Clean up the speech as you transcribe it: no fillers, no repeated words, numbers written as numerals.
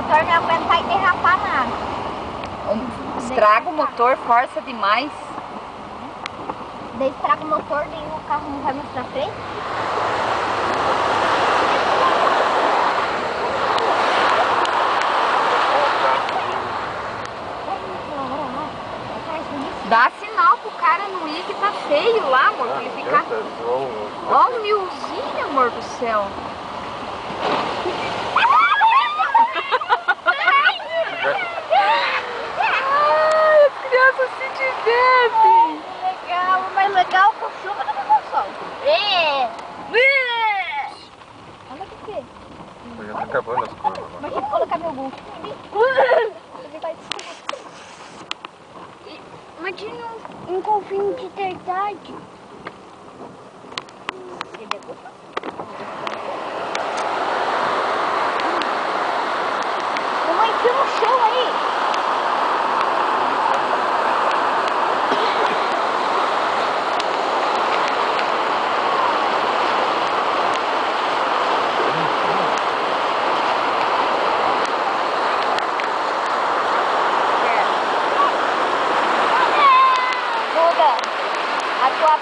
motor não aguentar e derrapar nada. Estraga o motor, força demais. Daí estraga o motor, daí o carro não vai mais pra frente. Dá sinal pro cara não ir que tá feio lá, amor, pra ele ficar... Ó o milzinho, amor do céu. Ai, as crianças se divertem. Legal, mas legal com chuva do que com sol. Olha o que é. Já tá acabando as coisas. Imagina colocar meu gol. Imagina um golfinho de verdade. Mamãe, tira no chão aí. A tua...